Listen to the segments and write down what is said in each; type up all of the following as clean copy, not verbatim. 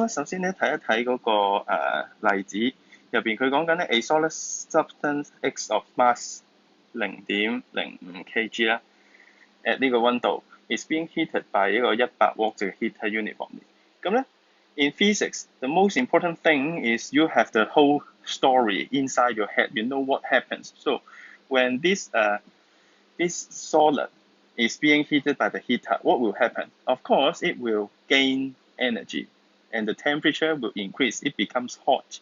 咧，首先咧睇一睇嗰個例子入邊，佢講緊咧 a solid substance x of mass 0.05 kg 啦，at 呢個溫度 is being heated by 一個100W 嘅 heater uniformly。咁咧 in physics, the most important thing is you have the whole story inside your head. You know what happens. So when this solid is being heated by the heater, what will happen? Of course, it will gain energy and the temperature will increase. It becomes hot.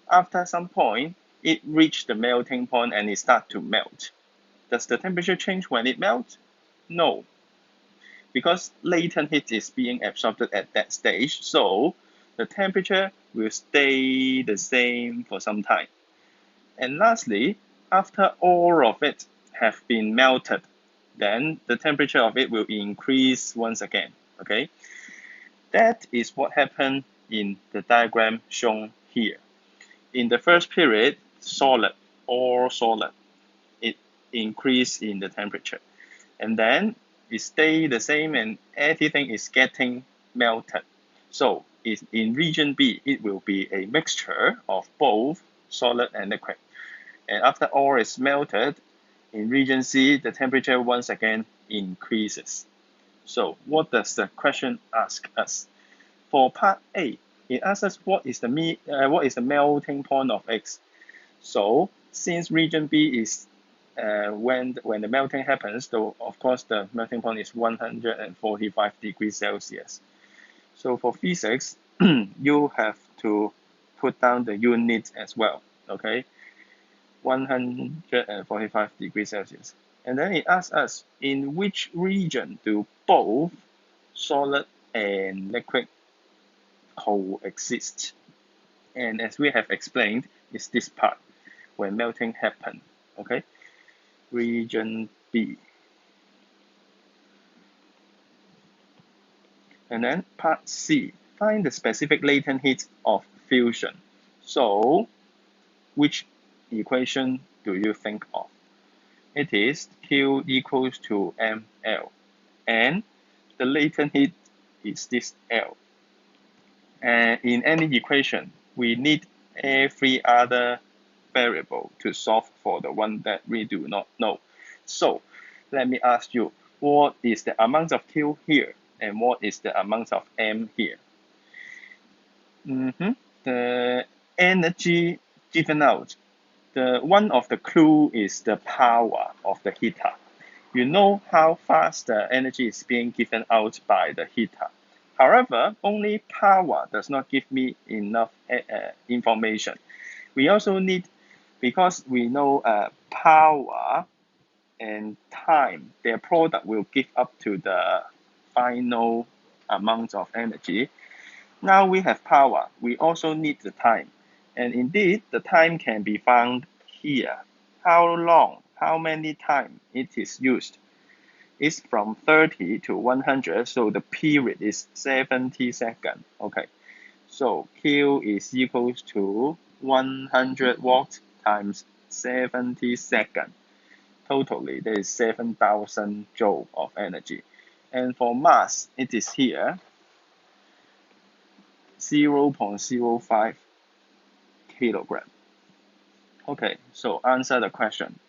After some point, it reaches the melting point and it starts to melt. Does the temperature change when it melts? No, because latent heat is being absorbed at that stage, so the temperature will stay the same for some time. And lastly, after all of it have been melted, then the temperature of it will increase once again. Okay, that is what happened in the diagram shown here. In the first period, all solid, it increased in the temperature, and then it stay the same and everything is getting melted. So in region B, it will be a mixture of both solid and liquid. And after all is melted, in region C, the temperature once again increases. So what does the question ask us? For part A, it asks us what is the melting point of X. So since region B is when the melting happens, though of course the melting point is 145 degrees Celsius. So for physics, you have to put down the unit as well, okay? 145 degrees Celsius. And then it asks us, in which region do both solid and liquid coexist? And as we have explained, it's this part when melting happens, okay? Region B. And then part C, find the specific latent heat of fusion. So which equation do you think of? It is Q equals to mL, and the latent heat is this L. And in any equation, we need every other variable to solve for the one that we do not know. So let me ask you, what is the amount of Q here and what is the amount of M here? The energy given out. One of the clue is the power of the heater. You know how fast the energy is being given out by the heater. However, only power does not give me enough information. We also need, because we know power and time, their product will give up to the final amount of energy. Now we have power, we also need the time. And indeed, the time can be found here. How long, how many times it is used? It's from 30 to 100, so the period is 70 seconds. Okay, so Q is equals to 100 watts times 70 seconds. Totally, there is 7,000 joule of energy. And for mass, it is here, 0.05 kilogram. Okay, so answer the question.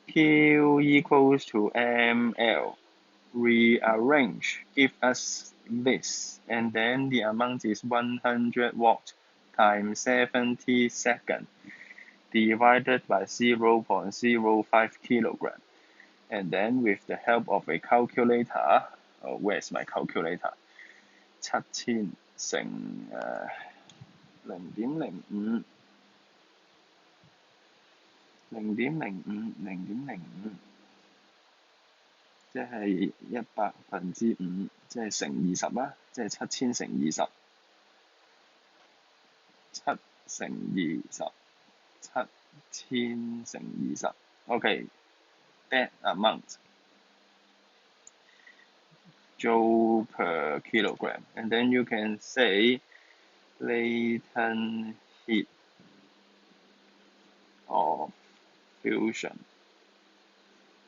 Q equals to mL. Rearrange, give us this, and then the amount is 100 watts times 70 seconds divided by 0.05 kilogram. And then with the help of a calculator, where's my calculator? 7000乘0.05 0.05，即係100%，即係乘20啦，即係7000乘20，7乘20，7000乘20。Okay, that amount joule per kilogram, and then you can say latent heat of fusion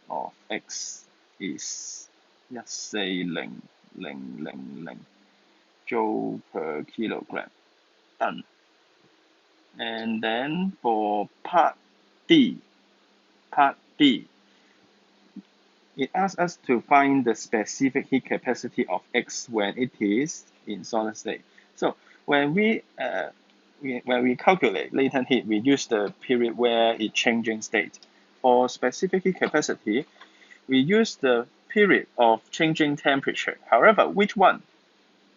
of X is 140000 joule per kilogram. Done. And then for part D, it asks us to find the specific heat capacity of X when it is in solid state. So when we calculate latent heat, we use the period where it changing state. For specific heat capacity, we use the period of changing temperature. However, which one?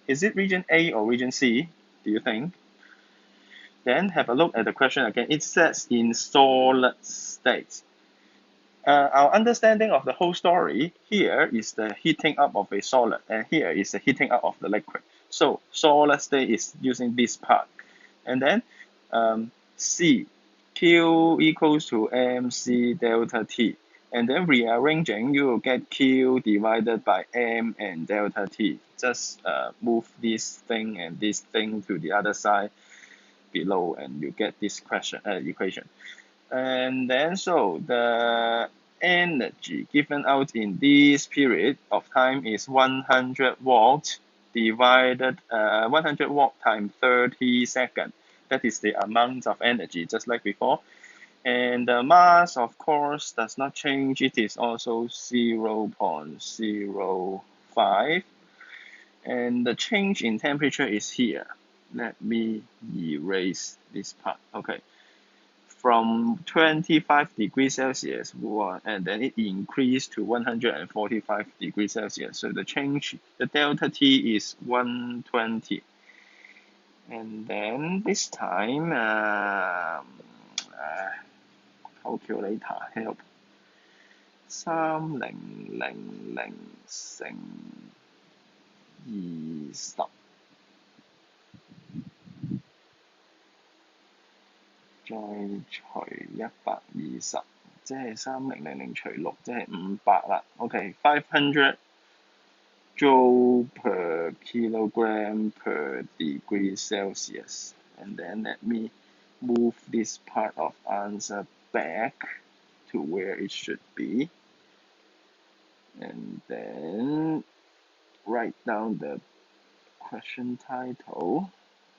Is it region A or region C, do you think? Then have a look at the question again. It says in solid state. Our understanding of the whole story here is the heating up of a solid, and here is the heating up of the liquid. So solid state is using this part. And then C, Q equals to mc delta T. And then rearranging, you will get Q divided by M and delta T. Just move this thing and this thing to the other side below, and you get this equation. And then so the energy given out in this period of time is 100 watt divided 100 watt times 30 seconds. That is the amount of energy, just like before. And the mass, of course, does not change. It is also 0.05. And the change in temperature is here. Let me erase this part. Okay. From 25 degrees Celsius, and then it increased to 145 degrees Celsius. So the change, the delta T is 120. And then this time, calculator help. 3000乘20。再除120，即係3000除6，即係500啦。OK，500 joule per kilogram per degree Celsius. And then let me move this part of answer back to where it should be. And then write down the question title.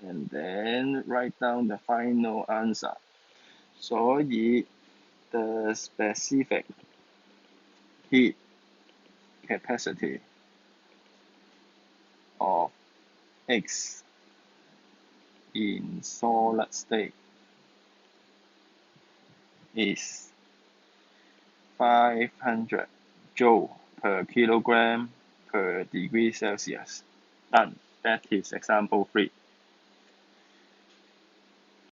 And then write down the final answer. 所以 the specific heat capacity of X in solid state is 500 joule per kilogram per degree Celsius. Done. That is example 3.